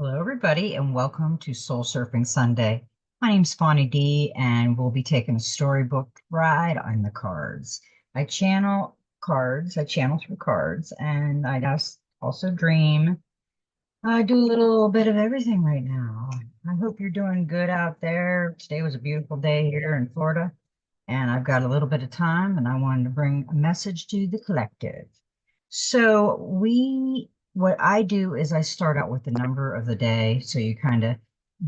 Hello, everybody, and welcome to Soul Surfing Sunday. My name's Fonnie D, and we'll be taking a storybook ride on the cards. I channel cards, I channel through cards, and I just also dream. I do a little bit of everything right now. I hope you're doing good out there. Today was a beautiful day here in Florida, and I've got a little bit of time, and I wanted to bring a message to the collective. What I do is I start out with the number of the day, so you kind of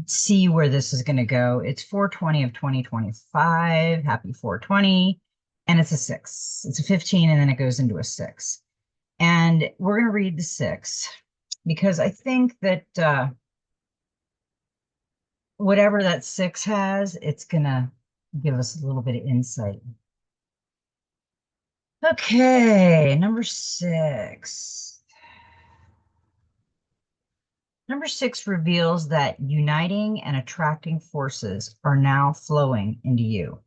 see where this is going to go. It's 420 of 2025. Happy 420. And it's a six. It's a 15, and then it goes into a six. And we're going to read the six because I think that whatever that six has, it's going to give us a little bit of insight. Okay, number six. Number six reveals that uniting and attracting forces are now flowing into you.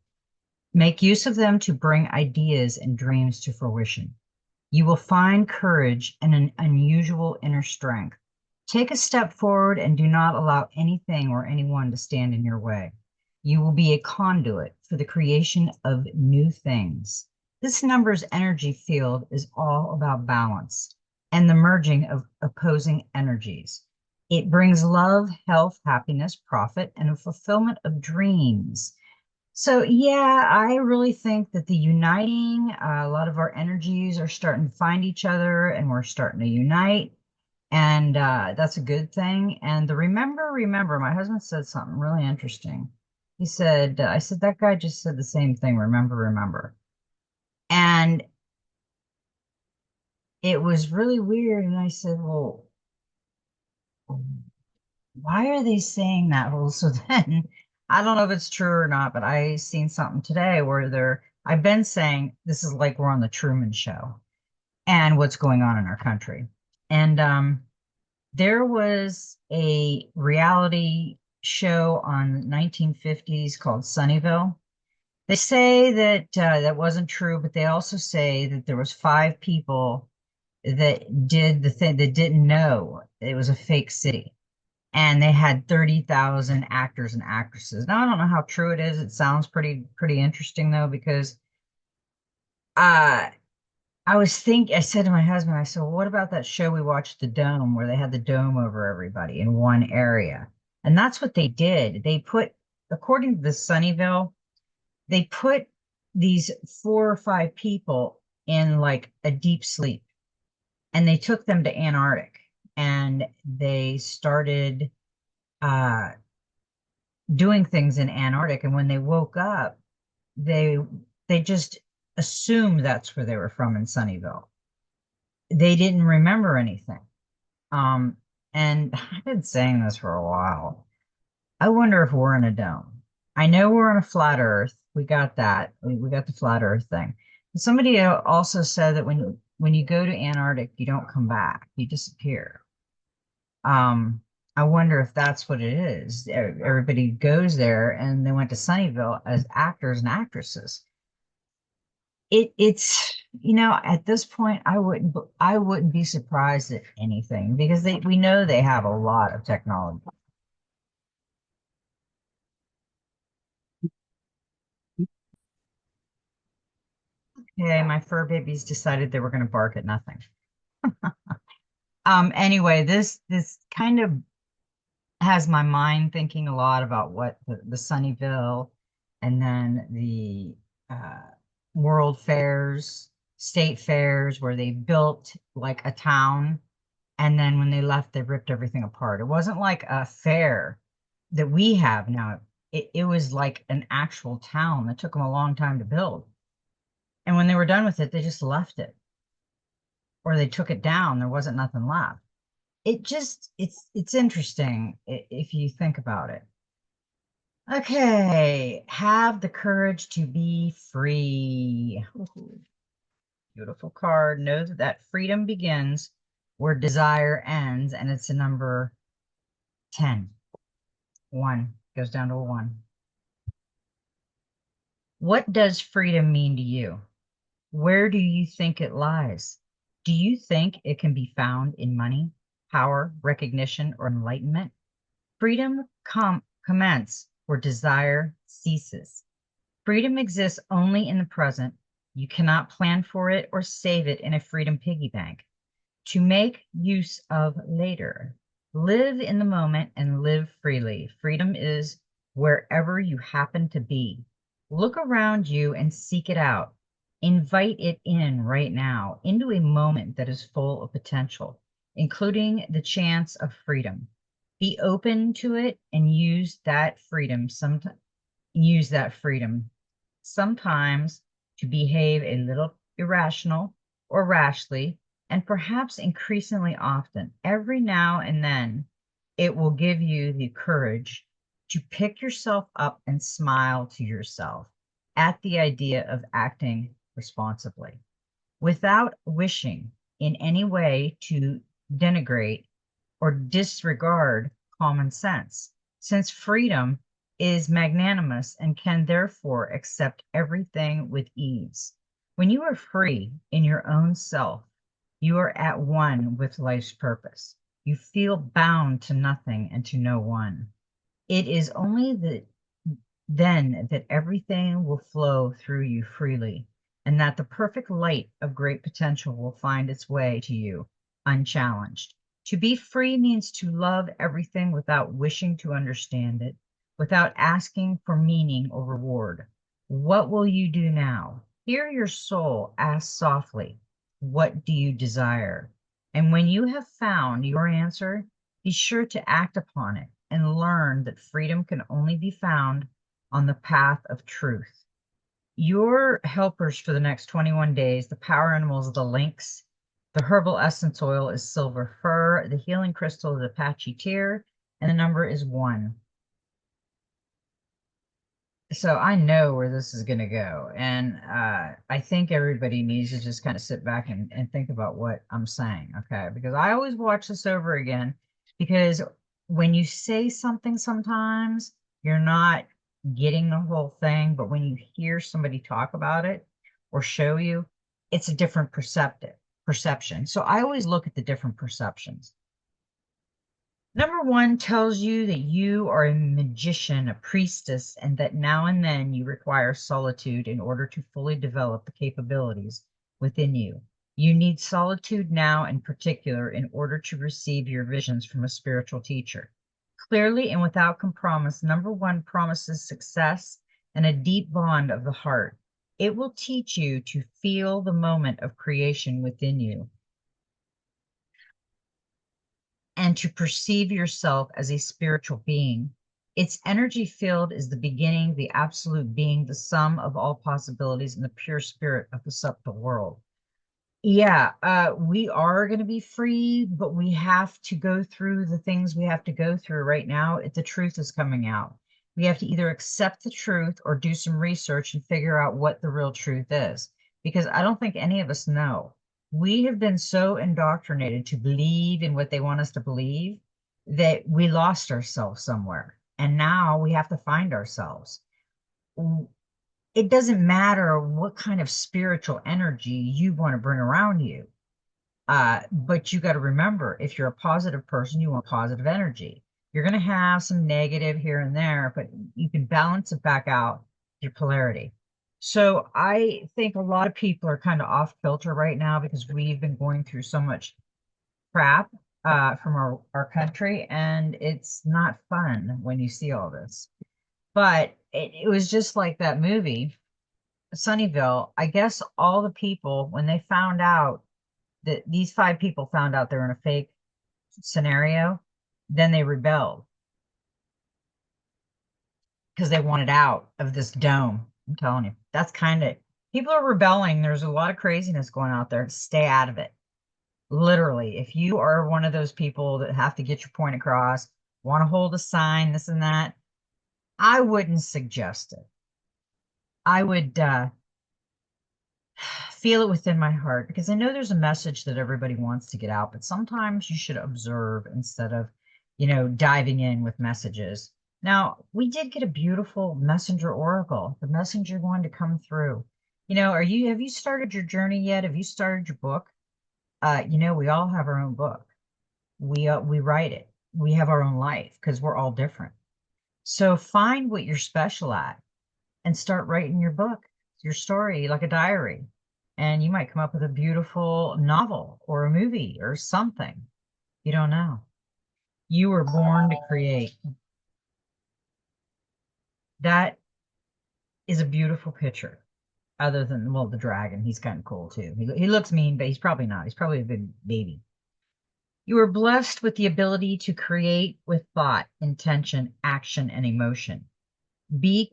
Make use of them to bring ideas and dreams to fruition. You will find courage and an unusual inner strength. Take a step forward and do not allow anything or anyone to stand in your way. You will be a conduit for the creation of new things. This number's energy field is all about balance and the merging of opposing energies. It brings love, health, happiness, profit, and a fulfillment of dreams. So, yeah, I really think that the uniting, a lot of our energies are starting to find each other and we're starting to unite. And that's a good thing. And the remember, my husband said something really interesting. He said, I said, that guy just said the same thing, remember. And it was really weird. And I said, well, why are they saying that? Well, so then I don't know if it's true or not, but I seen something today where I've been saying this is like we're on the Truman Show and what's going on in our country. And there was a reality show on 1950s called Sunnyvale. They say that that wasn't true, but they also say that there was five people that did the thing that didn't know it was a fake city and they had 30,000 actors and actresses. Now, I don't know how true it is. It sounds pretty interesting though, because uh, I said to my husband, I said, well, what about that show we watched, The Dome, where they had the dome over everybody in one area? And that's what they did. According to the Sunnyvale, they put these four or five people in like a deep sleep and they took them to Antarctic and they started uh, doing things in Antarctic. And when they woke up, they they just assumed that's where they were from in Sunnyvale. They didn't remember anything. Um, and I've been saying this for a while. I wonder if we're in a dome. I know we're on a flat Earth. We got that. We got the flat Earth thing. But somebody also said that when you go to Antarctic, you don't come back. You disappear. Um, I wonder if that's what it is. Everybody goes there and they went to Sunnyvale as actors and actresses. It's at this point I wouldn't be surprised at anything because we know they have a lot of technology. Okay, my fur babies decided they were going to bark at nothing. Anyway, this kind of has my mind thinking a lot about what the Sunnyvale and then the uh, world fairs, state fairs, where they built like a town, and then when they left, they ripped everything apart. It wasn't like a fair that we have now. It was like an actual town that took them a long time to build. And when they were done with it, they just left it or they took it down. There wasn't nothing left. It's interesting if you think about it. Okay, have the courage to be free. Ooh, beautiful card. Know that freedom begins where desire ends, and it's a number 10. One goes down to a one. What does freedom mean to you? Where do you think it lies? Do you think it can be found in money, power, recognition, or enlightenment. Freedom commences where desire ceases. Freedom exists only in the present. You cannot plan for it or save it in a freedom piggy bank to make use of later. Live in the moment and live freely. Freedom is wherever you happen to be. Look around you and seek it out. Invite it in right now into a moment that is full of potential, including the chance of freedom. Be open to it and use that freedom sometimes to behave a little irrational or rashly, and perhaps increasingly often. Every now and then, it will give you the courage to pick yourself up and smile to yourself at the idea of acting responsibly without wishing in any way to denigrate or disregard common sense, since freedom is magnanimous and can therefore accept everything with ease. When you are free in your own self, you are at one with life's purpose. You feel bound to nothing and to no one. It is only then that everything will flow through you freely, and that the perfect light of great potential will find its way to you unchallenged. To be free means to love everything without wishing to understand it, without asking for meaning or reward. What will you do now? Hear your soul ask softly, what do you desire? And when you have found your answer, be sure to act upon it and learn that freedom can only be found on the path of truth. Your helpers for the next 21 days, the power animals, the lynx, the herbal essence oil is silver fir, the healing crystal is Apache tear, and the number is 1. So I know where this is going to go. And I think everybody needs to just kind of sit back and think about what I'm saying. Okay. Because I always watch this over again, because when you say something, sometimes you're not getting the whole thing. But when you hear somebody talk about it or show you, it's a different perception. So I always look at the different perceptions. Number 1 tells you that you are a magician, a priestess, and that now and then you require solitude in order to fully develop the capabilities within you. You need solitude now in particular in order to receive your visions from a spiritual teacher. Clearly and without compromise, number 1 promises success and a deep bond of the heart. It will teach you to feel the moment of creation within you and to perceive yourself as a spiritual being. Its energy field is the beginning, the absolute being, the sum of all possibilities, and the pure spirit of the subtle world. Yeah, we are going to be free, but we have to go through the things we have to go through right now. The truth is coming out. We have to either accept the truth or do some research and figure out what the real truth is, because I don't think any of us know. We have been so indoctrinated to believe in what they want us to believe that we lost ourselves somewhere. And now we have to find ourselves. It doesn't matter what kind of spiritual energy you want to bring around you. But you got to remember, if you're a positive person, you want positive energy. You're going to have some negative here and there, but you can balance it back out, your polarity. So I think a lot of people are kind of off kilter right now because we've been going through so much crap from our country, and it's not fun when you see all this. But it was just like that movie, Sunnyvale. I guess all the people, when they found out that these 5 people found out they're in a fake scenario, then they rebelled because they wanted out of this dome. I'm telling you, that's kind of, people are rebelling. There's a lot of craziness going out there. Stay out of it. Literally, if you are one of those people that have to get your point across, want to hold a sign, this and that, I wouldn't suggest it. I would feel it within my heart, because I know there's a message that everybody wants to get out, but sometimes you should observe instead of, diving in with messages. Now, we did get a beautiful messenger oracle, the messenger going to come through. Have you started your journey yet? Have you started your book? We all have our own book. We write it. We have our own life because we're all different. So find what you're special at and start writing your book, your story, like a diary. And you might come up with a beautiful novel or a movie or something. You don't know. You were born to create. That is a beautiful picture. Other than, well, the dragon, he's kind of cool too. He looks mean, but he's probably not. He's probably a big baby. You are blessed with the ability to create with thought, intention, action, and emotion. Be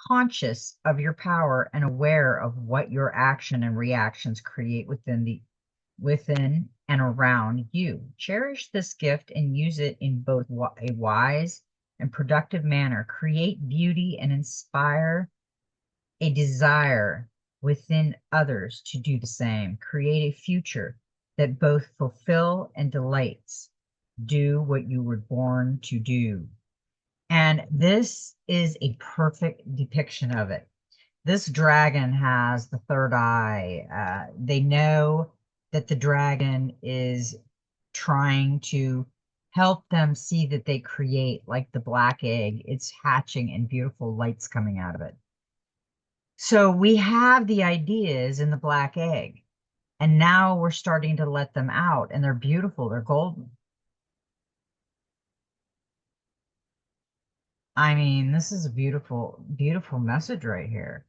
conscious of your power and aware of what your action and reactions create within and around you. Cherish this gift and use it in both a wise and productive manner. Create beauty and inspire a desire within others to do the same. Create a future that both fulfill and delights. Do what you were born to do. And this is a perfect depiction of it. This dragon has the third eye. They know that the dragon is trying to help them see that they create, like the black egg. It's hatching and beautiful lights coming out of it. So we have the ideas in the black egg, and now we're starting to let them out, and they're beautiful. They're golden. I mean, this is a beautiful, beautiful message right here.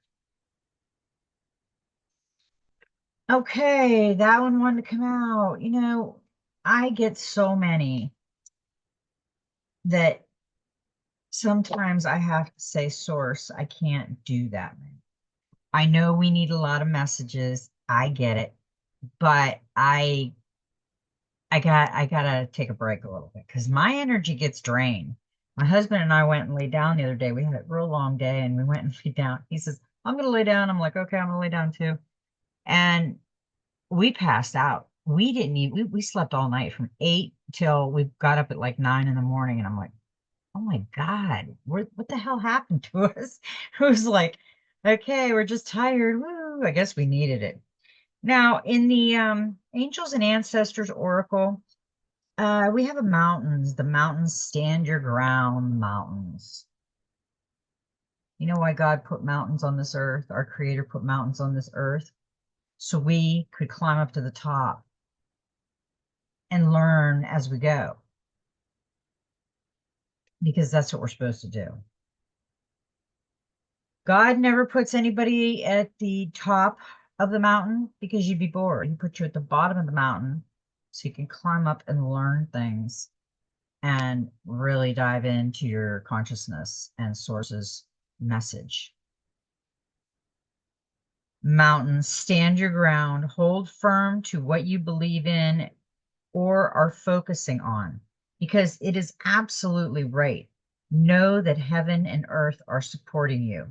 Okay, that one wanted to come out. I get so many that sometimes I have to say, source, I can't do that many. I know we need a lot of messages. I get it, but I gotta take a break a little bit because my energy gets drained. My husband and I went and laid down the other day. We had a real long day and we went and laid down. He says, I'm gonna lay down. I'm like, okay, I'm gonna lay down too. And we passed out. We didn't even we slept all night from 8 till we got up at like 9 in the morning. And I'm like, oh my God, what the hell happened to us? It was like, okay, we're just tired. Woo, I guess we needed it. Now, in the Angels and Ancestors Oracle, we have a mountains. The mountains stand your ground, mountains. You know why God put mountains on this earth? Our Creator put mountains on this earth so we could climb up to the top and learn as we go, because that's what we're supposed to do. God never puts anybody at the top of the mountain because you'd be bored. He put you at the bottom of the mountain so you can climb up and learn things and really dive into your consciousness and source's message. Mountains, stand your ground, hold firm to what you believe in or are focusing on, because it is absolutely right. Know that heaven and earth are supporting you.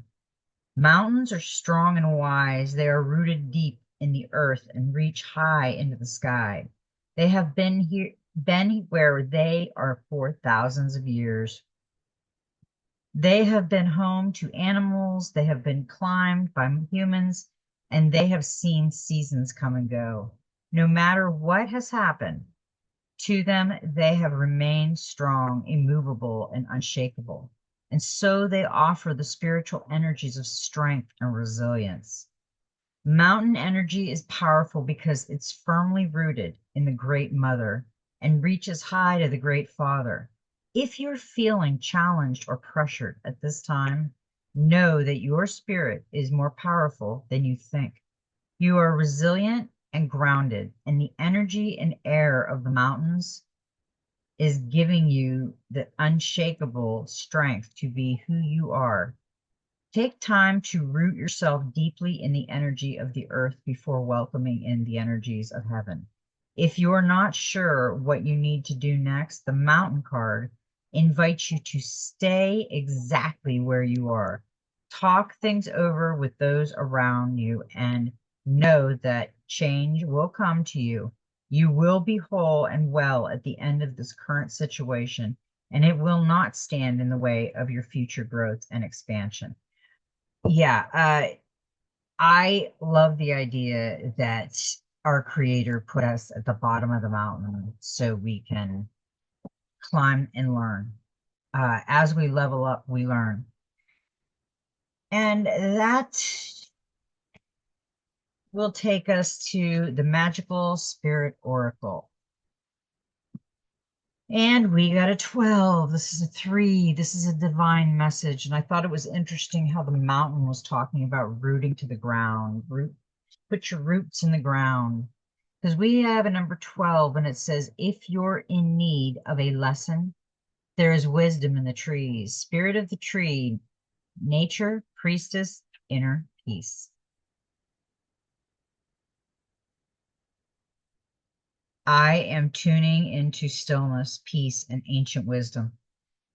Mountains are strong and wise. They are rooted deep in the earth and reach high into the sky. They have been where they are for thousands of years. They have been home to animals, they have been climbed by humans, and they have seen seasons come and go. No matter what has happened to them, they have remained strong, immovable, and unshakable. And so they offer the spiritual energies of strength and resilience. Mountain energy is powerful because it's firmly rooted in the Great Mother and reaches high to the Great Father. If you're feeling challenged or pressured at this time, know that your spirit is more powerful than you think. You are resilient and grounded, and the energy and air of the mountains is giving you the unshakable strength to be who you are. Take time to root yourself deeply in the energy of the earth before welcoming in the energies of heaven. If you're not sure what you need to do next, the mountain card invites you to stay exactly where you are. Talk things over with those around you and know that change will come to you. You will be whole and well at the end of this current situation, and it will not stand in the way of your future growth and expansion. Yeah, I love the idea that our creator put us at the bottom of the mountain so we can climb and learn. As we level up, we learn. And that will take us to the magical spirit oracle. And we got a 12. This is a 3. This is a divine message. And I thought it was interesting how the mountain was talking about rooting to the ground. Put your roots in the ground. Because we have a number 12 and it says, if you're in need of a lesson, there is wisdom in the trees. Spirit of the tree, nature, priestess, inner peace. I am tuning into stillness, peace, and ancient wisdom.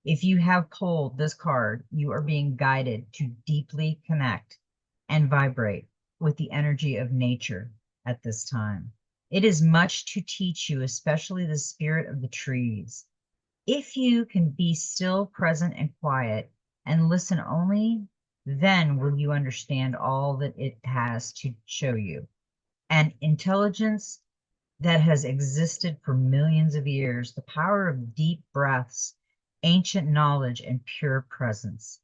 If you have pulled this card, you are being guided to deeply connect and vibrate with the energy of nature at this time. It is much to teach you, especially the spirit of the trees. If you can be still, present, and quiet and listen only, then will you understand all that it has to show you. And intelligence that has existed for millions of years, the power of deep breaths, ancient knowledge, and pure presence.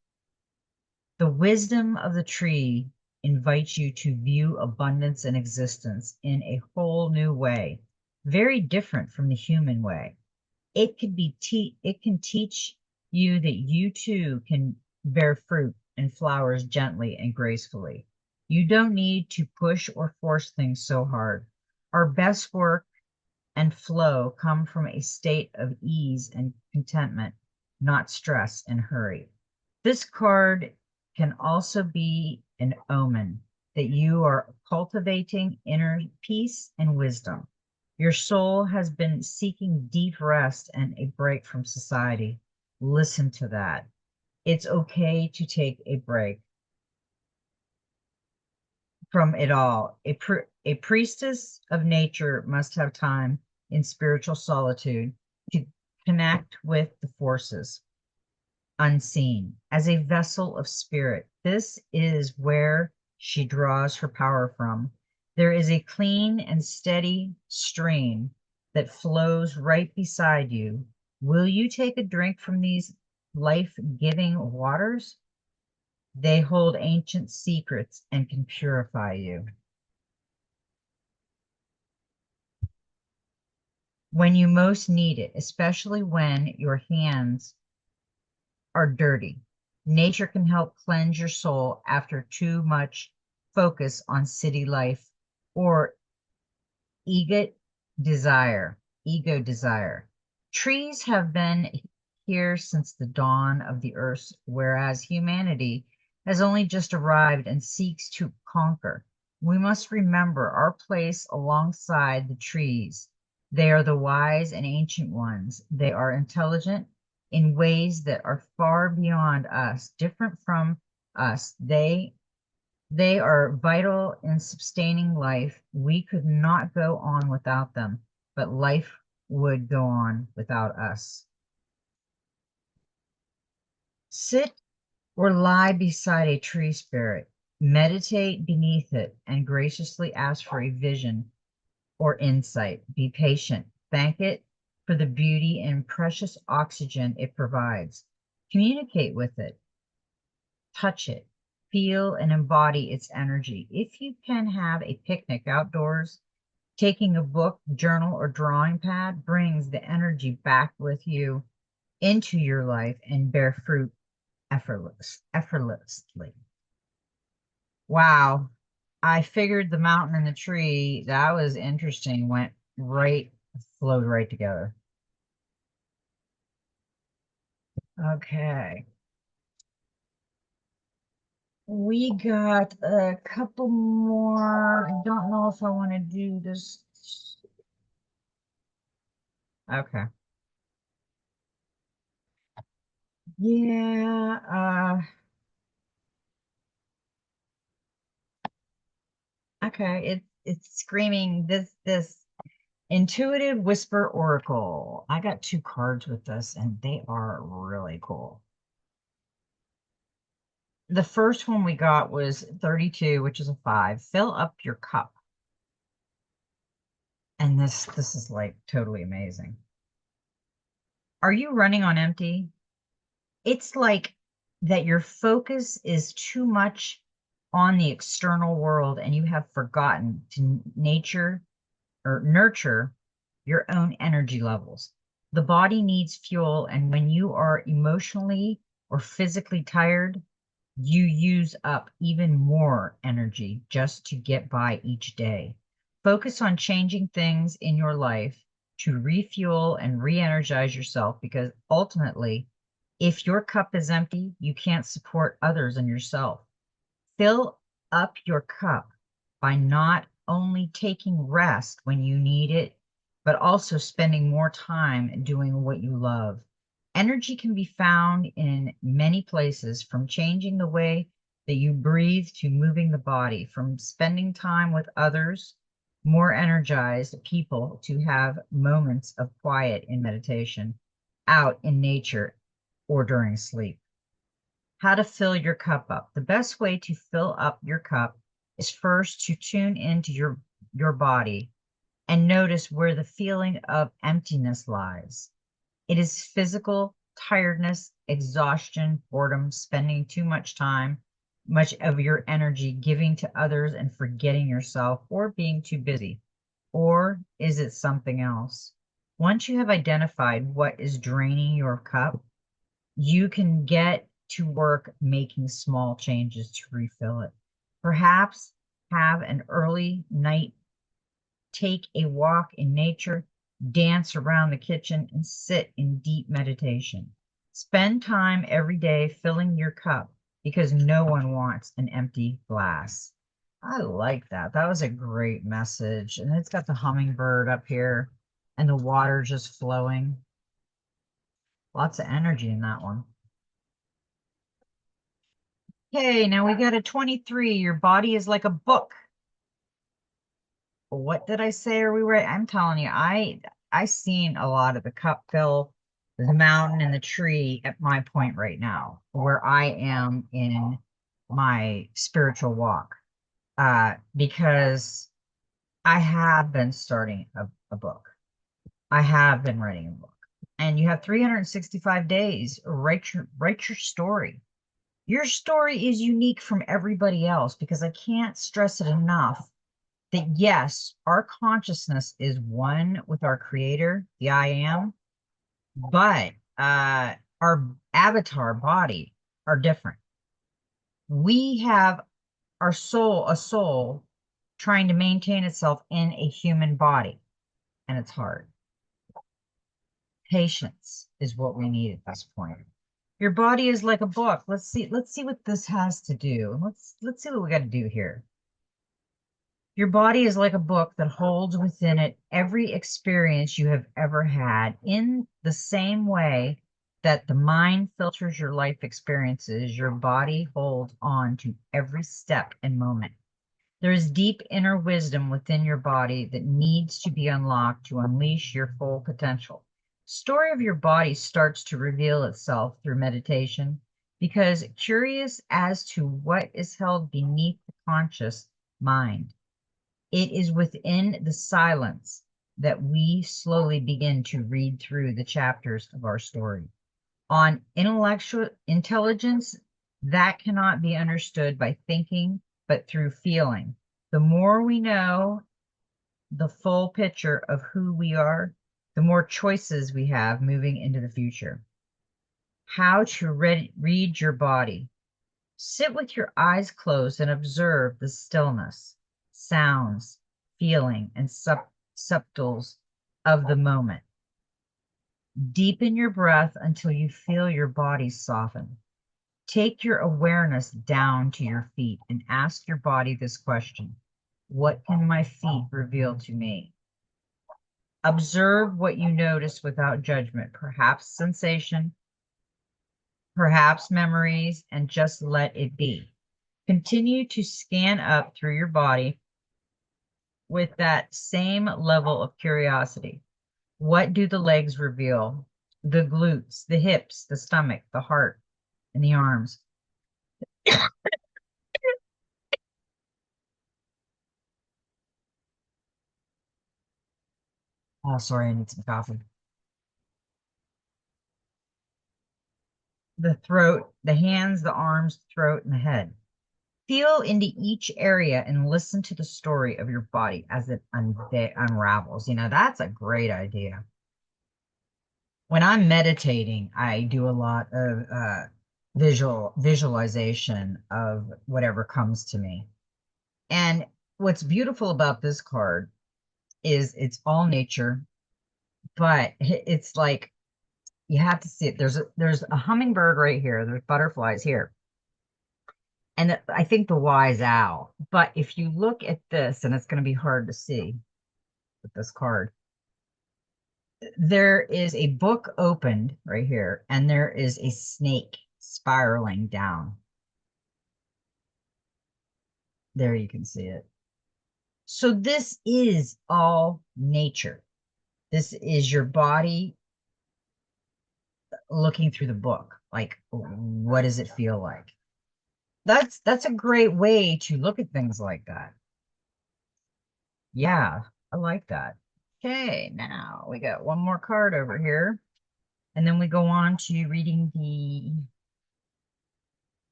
The wisdom of the tree invites you to view abundance and existence in a whole new way, very different from the human way. It can teach you that you too can bear fruit and flowers gently and gracefully. You don't need to push or force things so hard. Our best work and flow come from a state of ease and contentment, not stress and hurry. This card can also be an omen that you are cultivating inner peace and wisdom. Your soul has been seeking deep rest and a break from society. Listen to that. It's okay to take a break from it all. A priestess of nature must have time in spiritual solitude to connect with the forces unseen. As a vessel of spirit, this is where she draws her power from. There is a clean and steady stream that flows right beside you. Will you take a drink from these life-giving waters? They hold ancient secrets and can purify you. When you most need it, especially when your hands are dirty. Nature can help cleanse your soul after too much focus on city life or ego ego desire. Trees have been here since the dawn of the earth, whereas humanity has only just arrived and seeks to conquer. We must remember our place alongside the trees. They are the wise and ancient ones. They are intelligent in ways that are far beyond us, different from us. They are vital in sustaining life. We could not go on without them, but life would go on without us. Sit or lie beside a tree spirit. Meditate beneath it and graciously ask for a vision or insight. Be patient. Thank it for the beauty and precious oxygen it provides. Communicate with it. Touch it. Feel and embody its energy. If you can have a picnic outdoors, taking a book, journal, or drawing pad brings the energy back with you into your life and bear fruit effortlessly. Wow. I figured the mountain and the tree, that was interesting, flowed right together. Okay. We got a couple more. I don't know if I want to do this. Okay. Yeah, okay. It's screaming this intuitive whisper oracle. I got two cards with this and they are really cool. The first one we got was 32, which is a 5. Fill up your cup. And this is like totally amazing. Are you running on empty? It's like that your focus is too much on the external world and you have forgotten to nature or nurture your own energy levels. The body needs fuel, and when you are emotionally or physically tired, you use up even more energy just to get by each day. Focus on changing things in your life to refuel and re energize yourself because ultimately, if your cup is empty, you can't support others and yourself. Fill up your cup by not only taking rest when you need it, but also spending more time doing what you love. Energy can be found in many places, from changing the way that you breathe to moving the body, from spending time with others, more energized people to have moments of quiet in meditation, out in nature, or during sleep. How to fill your cup up. The best way to fill up your cup is first to tune into your body and notice where the feeling of emptiness lies. It is physical tiredness, exhaustion, boredom, spending too much time, much of your energy giving to others and forgetting yourself, or being too busy. Or is it something else? Once you have identified what is draining your cup, you can get to work making small changes to refill it. Perhaps have an early night, take a walk in nature, dance around the kitchen, and sit in deep meditation. Spend time every day filling your cup because no one wants an empty glass. I like that. That was a great message. And it's got the hummingbird up here and the water just flowing. Lots of energy in that one. Okay, now we got a 23. Your body is like a book. What did I say? Are we right? I'm telling you, I seen a lot of the cup fill, the mountain and the tree at my point right now, where I am in my spiritual walk. Because I have been starting a book. I have been writing a book. And you have 365 days. Write your story. Your story is unique from everybody else because I can't stress it enough that yes, our consciousness is one with our creator, the I am, but our avatar body are different. We have a soul trying to maintain itself in a human body, and it's hard. Patience is what we need at this point. Your body is like a book. Let's see what this has to do. Let's see what we got to do here. Your body is like a book that holds within it every experience you have ever had, in the same way that the mind filters your life experiences. Your body holds on to every step and moment. There is deep inner wisdom within your body that needs to be unlocked to unleash your full potential. Story of your body starts to reveal itself through meditation because curious as to what is held beneath the conscious mind. It is within the silence that we slowly begin to read through the chapters of our story. On intellectual intelligence, that cannot be understood by thinking, but through feeling. The more we know the full picture of who we are, the more choices we have moving into the future. How to read your body. Sit with your eyes closed and observe the stillness, sounds, feeling, and subtles of the moment. Deepen your breath until you feel your body soften. Take your awareness down to your feet and ask your body this question: what can my feet reveal to me? Observe what you notice without judgment, perhaps sensation, perhaps memories, and just let it be. Continue to scan up through your body with that same level of curiosity. What do the legs reveal? The glutes, the hips, the stomach, the heart, and the arms. Oh, sorry, I need some coffee. The throat, the hands, the arms, throat, and the head. Feel into each area and listen to the story of your body as it unravels. That's a great idea. When I'm meditating, I do a lot of visualization of whatever comes to me. And what's beautiful about this card is it's all nature, but it's like you have to see it. There's a hummingbird right here. There's butterflies here. And I think the wise owl. But if you look at this, and it's going to be hard to see with this card, there is a book opened right here, and there is a snake spiraling down. There you can see it. So this is all nature. This is your body looking through the book. Like, what does it feel like? That's a great way to look at things like that. Yeah, I like that. Okay, now we got one more card over here, and then we go on to reading the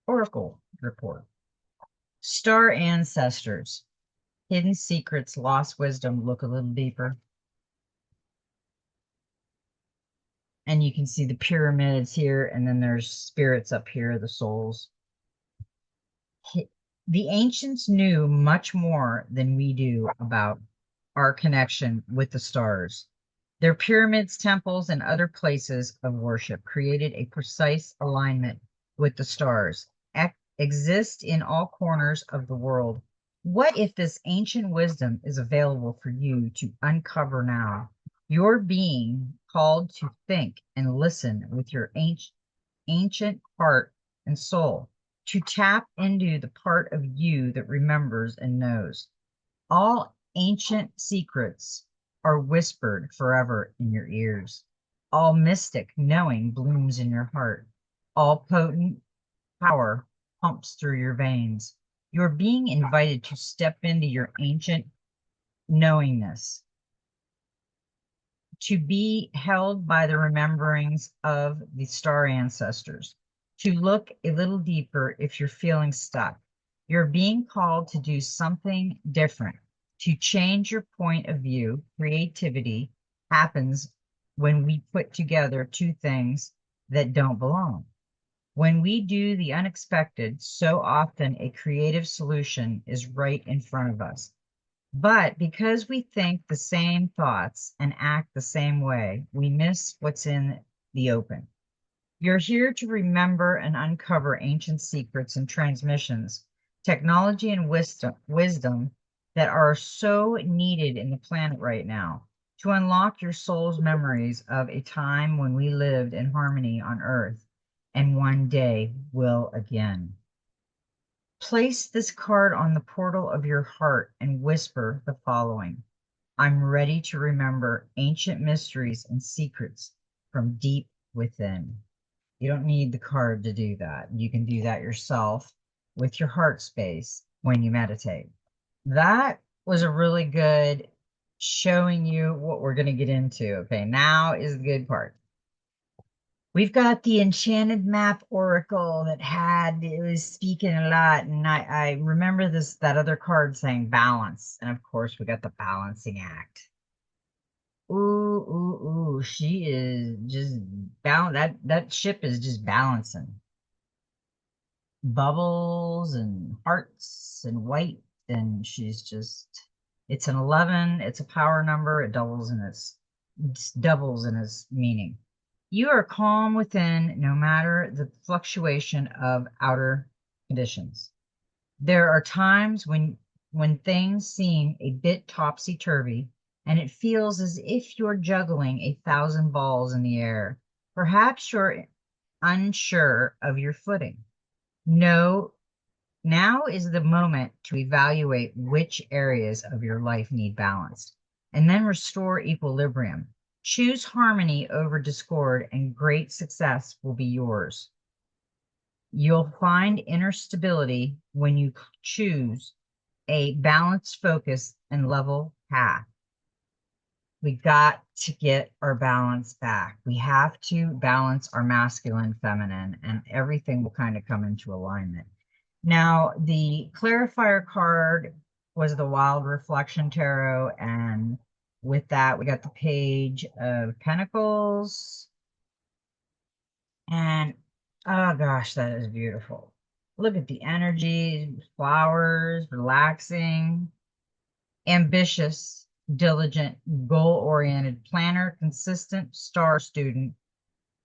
Oracle report. Star ancestors, hidden secrets, lost wisdom. Look a little deeper. And you can see the pyramids here, and then there's spirits up here, the souls. The ancients knew much more than we do about our connection with the stars. Their pyramids, temples, and other places of worship created a precise alignment with the stars, exist in all corners of the world. What if this ancient wisdom is available for you to uncover now? You're being called to think and listen with your ancient heart and soul, to tap into the part of you that remembers and knows. All ancient secrets are whispered forever in your ears. All mystic knowing blooms in your heart. All potent power pumps through your veins. You're being invited to step into your ancient knowingness, to be held by the rememberings of the star ancestors, to look a little deeper if you're feeling stuck. You're being called to do something different, to change your point of view. Creativity happens when we put together two things that don't belong. When we do the unexpected, so often a creative solution is right in front of us. But because we think the same thoughts and act the same way, we miss what's in the open. You're here to remember and uncover ancient secrets and transmissions, technology and wisdom that are so needed in the planet right now, to unlock your soul's memories of a time when we lived in harmony on Earth and one day will again. Place this card on the portal of your heart and whisper the following: I'm ready to remember ancient mysteries and secrets from deep within. You don't need the card to do that. You can do that yourself with your heart space when you meditate. That was a really good showing you what we're going to get into. Okay, now is the good part. We've got the Enchanted Map Oracle it was speaking a lot. And I remember that other card saying balance. And of course, we got the balancing act. Ooh, ooh, ooh. She is just that ship is just balancing. Bubbles and hearts and white. And it's an 11. It's a power number. It doubles in its meaning. You are calm within no matter the fluctuation of outer conditions. There are times when things seem a bit topsy-turvy, and it feels as if you're juggling 1,000 balls in the air. Perhaps you're unsure of your footing. No, now is the moment to evaluate which areas of your life need balance, and then restore equilibrium. Choose harmony over discord, and great success will be yours. You'll find inner stability when you choose a balanced focus and level path. We got to get our balance back. We have to balance our masculine, feminine, and everything will kind of come into alignment. Now, the clarifier card was the Wild Reflection Tarot, and with that, we got the Page of Pentacles. And oh gosh, that is beautiful. Look at the energy, flowers, relaxing, ambitious, diligent, goal-oriented, planner, consistent, star student,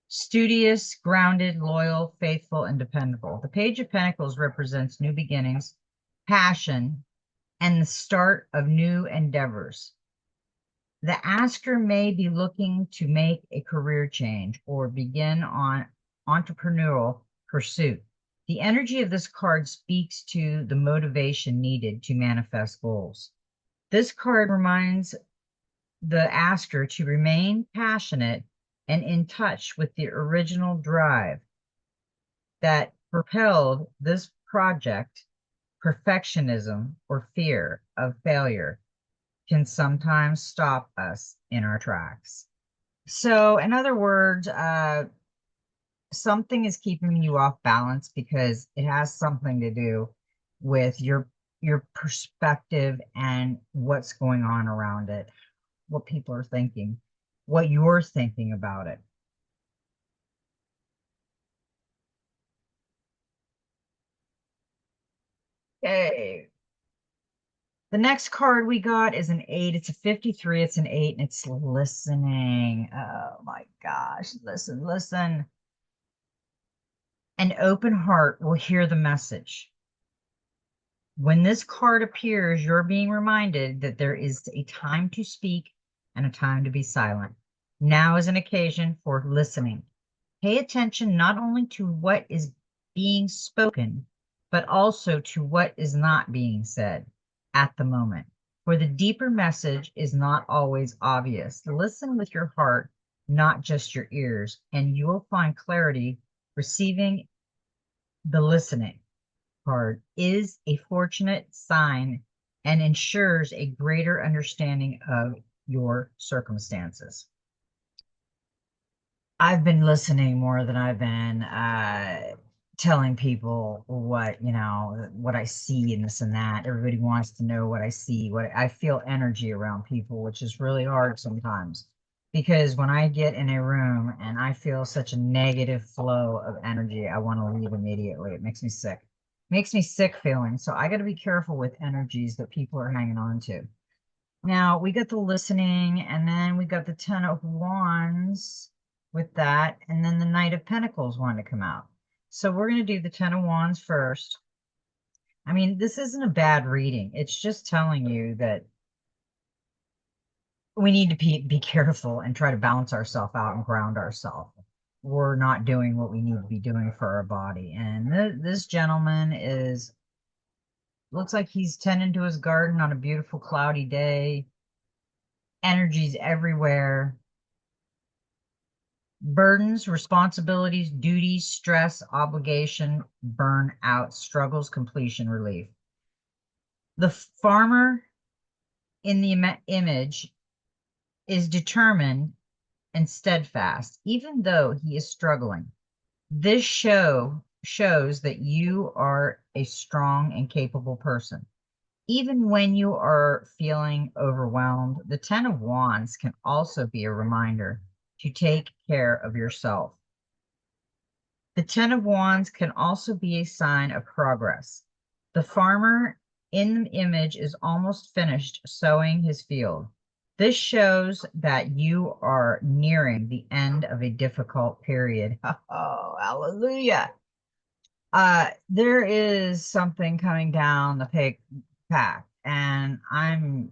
studious, grounded, loyal, faithful, and dependable. The Page of Pentacles represents new beginnings, passion, and the start of new endeavors. The asker may be looking to make a career change or begin on entrepreneurial pursuit. The energy of this card speaks to the motivation needed to manifest goals. This card reminds the asker to remain passionate and in touch with the original drive that propelled this project. Perfectionism or fear of failure can sometimes stop us in our tracks. So, in other words, something is keeping you off balance because it has something to do with your perspective and what's going on around it, what people are thinking, what you're thinking about it. Okay. The next card we got is an 8. It's a 53. It's an 8, and it's listening. Oh my gosh. Listen, listen. An open heart will hear the message. When this card appears, you're being reminded that there is a time to speak and a time to be silent. Now is an occasion for listening. Pay attention not only to what is being spoken, but also to what is not being said at the moment. For the deeper message is not always obvious. Listen with your heart, not just your ears, and you will find clarity. Receiving the listening card is a fortunate sign and ensures a greater understanding of your circumstances. I've been listening more than I've been telling people what, what I see and this and that. Everybody wants to know what I see, what I feel energy around people, which is really hard sometimes. Because when I get in a room and I feel such a negative flow of energy, I want to leave immediately. It makes me sick. Makes me sick feeling. So I got to be careful with energies that people are hanging on to. Now we got the listening, and then we got the Ten of Wands with that, and then the Knight of Pentacles wanted to come out. So we're going to do the Ten of Wands first. I mean, this isn't a bad reading. It's just telling you that we need to be careful and try to balance ourselves out and ground ourselves. We're not doing what we need to be doing for our body. And this gentleman looks like he's tending to his garden on a beautiful cloudy day. Energies everywhere. Burdens, responsibilities, duties, stress, obligation, burnout, struggles, completion, relief. The farmer in the image is determined and steadfast, even though he is struggling. This shows that you are a strong and capable person. Even when you are feeling overwhelmed, the Ten of Wands can also be a reminder to take care of yourself. The Ten of Wands can also be a sign of progress. The farmer in the image is almost finished sowing his field. This shows that you are nearing the end of a difficult period. Oh, hallelujah. There is something coming down the path, and I'm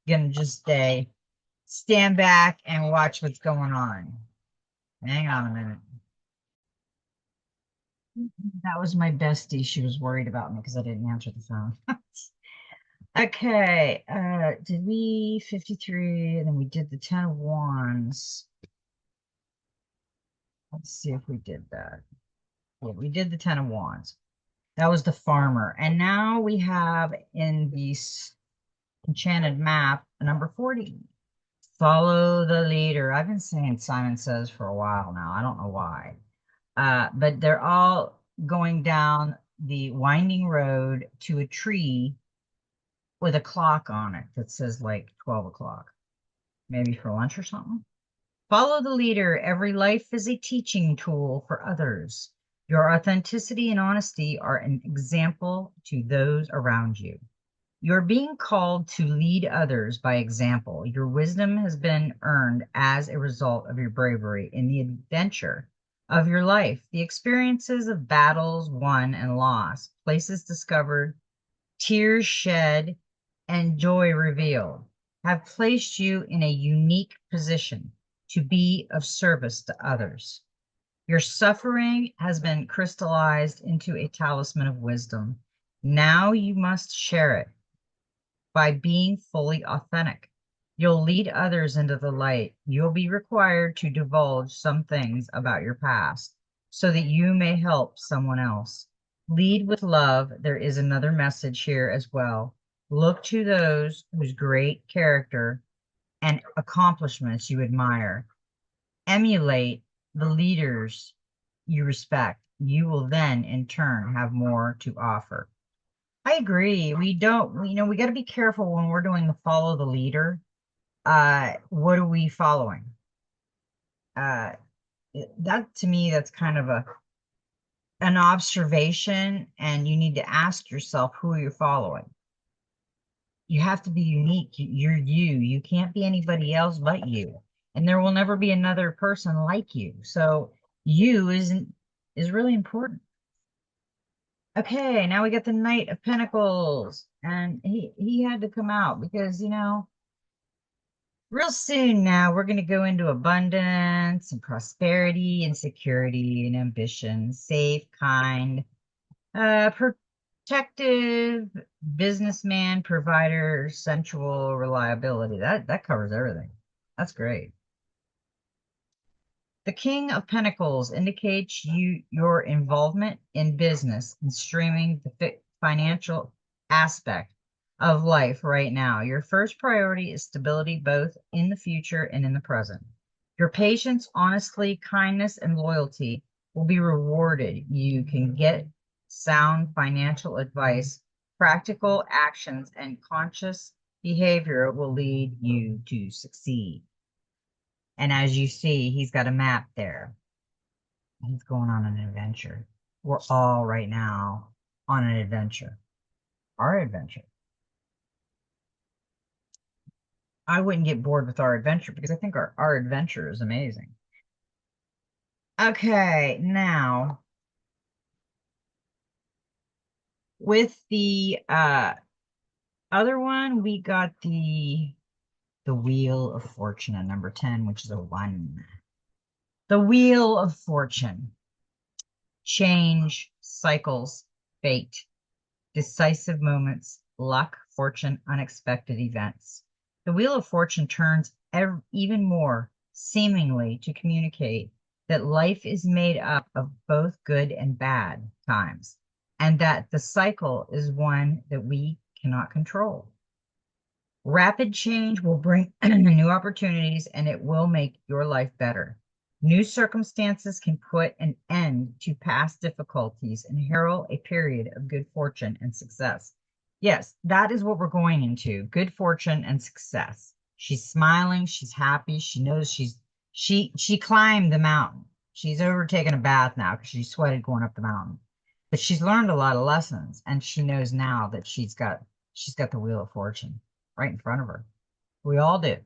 gonna just stand back and watch what's going on. Hang on a minute. That was my bestie. She was worried about me because I didn't answer the phone. Okay, did we 53, and then we did the Ten of Wands. Let's see if we did that. Yeah, we did the Ten of Wands. That was the farmer. And now we have in the enchanted map number 40. Follow the leader. I've been saying Simon Says for a while now. I don't know why. But they're all going down the winding road to a tree with a clock on it that says like 12 o'clock, maybe for lunch or something. Follow the leader. Every life is a teaching tool for others. Your authenticity and honesty are an example to those around you. You're being called to lead others by example. Your wisdom has been earned as a result of your bravery in the adventure of your life. The experiences of battles won and lost, places discovered, tears shed, and joy revealed have placed you in a unique position to be of service to others. Your suffering has been crystallized into a talisman of wisdom. Now you must share it by being fully authentic. You'll lead others into the light. You'll be required to divulge some things about your past so that you may help someone else. Lead with love. There is another message here as well. Look to those whose great character and accomplishments you admire. Emulate the leaders you respect. You will then, in turn, have more to offer. I agree. We got to be careful when we're doing the follow the leader. What are we following? Uh, that to me, that's kind of an observation, and you need to ask yourself who you're following. You have to be unique. You're you. You can't be anybody else but you, and there will never be another person like you. So you is really important. Okay, now we get the Knight of Pentacles, and he had to come out because real soon now we're going to go into abundance and prosperity and security and ambition, safe, kind, protective, businessman, provider, sensual, reliability. That covers everything. That's great. The King of Pentacles indicates your involvement in business and streaming the financial aspect of life right now. Your first priority is stability both in the future and in the present. Your patience, honesty, kindness, and loyalty will be rewarded. You can get sound financial advice, practical actions, and conscious behavior will lead you to succeed. And as you see, he's got a map there. He's going on an adventure. We're all right now on an adventure. Our adventure. I wouldn't get bored with our adventure because I think our adventure is amazing. Okay, now with the other one, we got the Wheel of Fortune at number 10, which is a 1. The Wheel of Fortune. Change, cycles, fate, decisive moments, luck, fortune, unexpected events. The Wheel of Fortune turns even more seemingly to communicate that life is made up of both good and bad times, and that the cycle is one that we cannot control. Rapid change will bring new opportunities and it will make your life better. New circumstances can put an end to past difficulties and herald a period of good fortune and success. Yes, that is what we're going into. Good fortune and success. She's smiling, she's happy, she knows she climbed the mountain. She's overtaken a bath now because she sweated going up the mountain. But she's learned a lot of lessons and she knows now that she's got the Wheel of Fortune right in front of her. We all do. You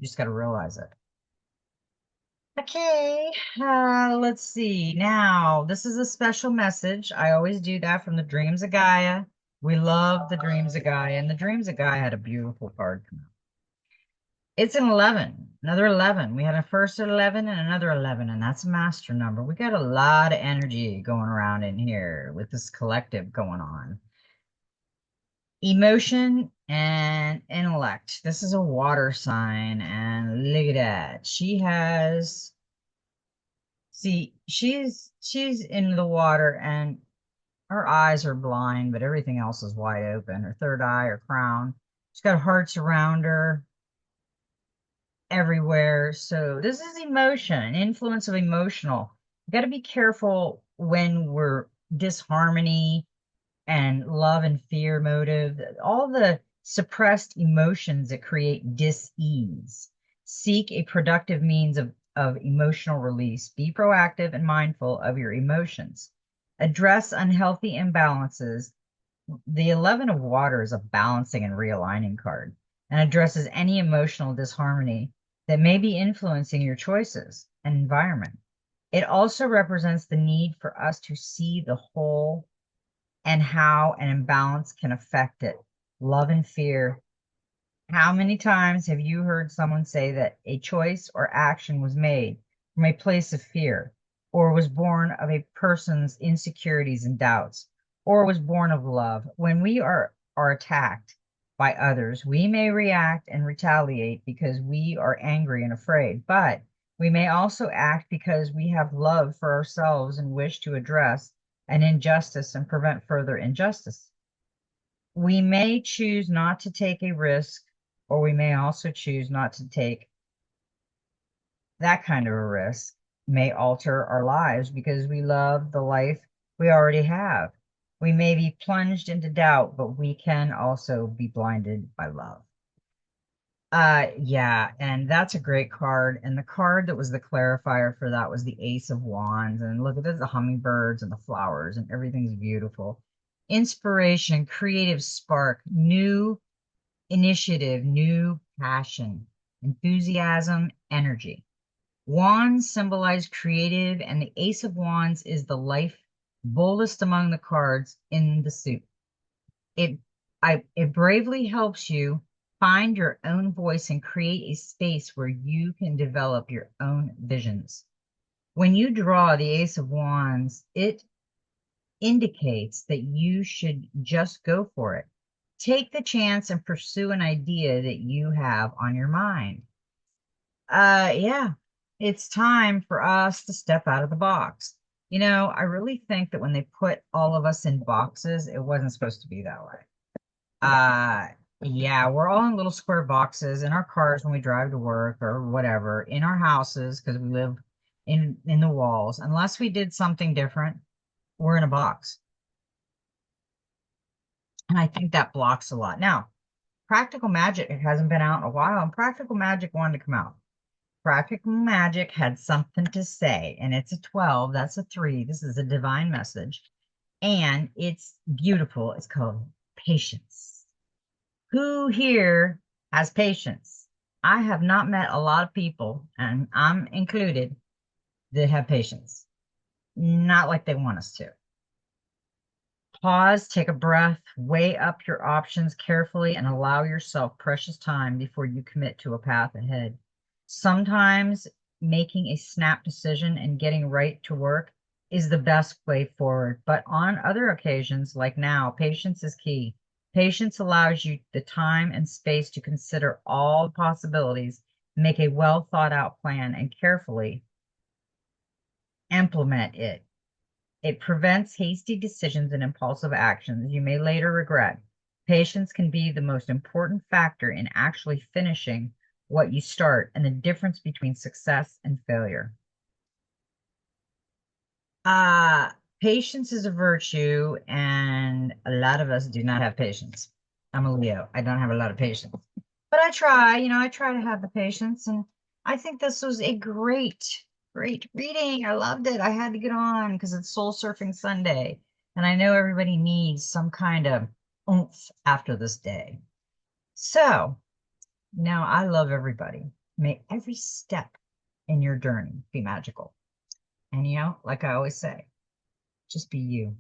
just got to realize it. Okay, let's see. Now, this is a special message. I always do that from the Dreams of Gaia. We love the Dreams of Gaia, and the Dreams of Gaia had a beautiful card come out. It's an 11, another 11. We had a first 11 and another 11, and that's a master number. We got a lot of energy going around in here with this collective going on. Emotion and intellect. This is a water sign, and look at that. She's in the water, and her eyes are blind, but everything else is wide open. Her third eye or crown. She's got hearts around her. everywhere. So this is emotion, an influence of emotional. You got to be careful when we're disharmony and love and fear motive, all the suppressed emotions that create dis-ease. Seek a productive means of emotional release. Be proactive and mindful of your emotions. Address unhealthy imbalances. The 11 of water is a balancing and realigning card and addresses any emotional disharmony that may be influencing your choices and environment. It also represents the need for us to see the whole and how an imbalance can affect it. Love and fear. How many times have you heard someone say that a choice or action was made from a place of fear, or was born of a person's insecurities and doubts, or was born of love? When we are attacked by others, we may react and retaliate because we are angry and afraid, but we may also act because we have love for ourselves and wish to address an injustice and prevent further injustice. We may choose not to take a risk, or we may also choose not to take that kind of a risk, may alter our lives because we love the life we already have. We may be plunged into doubt, but we can also be blinded by love. Yeah, and that's a great card. And the card that was the clarifier for that was the Ace of Wands. And look at this, the hummingbirds and the flowers, and everything's beautiful. Inspiration, creative spark, new initiative, new passion, enthusiasm, energy. Wands symbolize creative, and the Ace of Wands is the life boldest among the cards in the suit. It it bravely helps you find your own voice and create a space where you can develop your own visions. When you draw the Ace of Wands, it indicates that you should just go for it. Take the chance and pursue an idea that you have on your mind. Yeah, it's time for us to step out of the box. I really think that when they put all of us in boxes, it wasn't supposed to be that way. Uh, yeah, we're all in little square boxes in our cars when we drive to work or whatever, in our houses because we live in the walls. Unless we did something different, we're in a box. And I think that blocks a lot. Now, Practical Magic hasn't been out in a while, and Practical Magic wanted to come out. Practical Magic had something to say, and it's a 12. That's a 3. This is a divine message, and it's beautiful. It's called Patience. Who here has patience? I have not met a lot of people, and I'm included, that have patience. Not like they want us to. Pause, take a breath, weigh up your options carefully, and allow yourself precious time before you commit to a path ahead. Sometimes making a snap decision and getting right to work is the best way forward. But on other occasions, like now, patience is key. Patience allows you the time and space to consider all the possibilities, make a well thought out plan, and carefully implement it. It prevents hasty decisions and impulsive actions you may later regret. Patience can be the most important factor in actually finishing what you start and the difference between success and failure. Uh, Patience is a virtue, and a lot of us do not have patience. I'm a Leo. I don't have a lot of patience. But I try to have the patience, and I think this was a great reading. I loved it. I had to get on because it's Soul Surfing Sunday, and I know everybody needs some kind of oomph after this day. So now I love everybody. May every step in your journey be magical. And like I always say, just be you.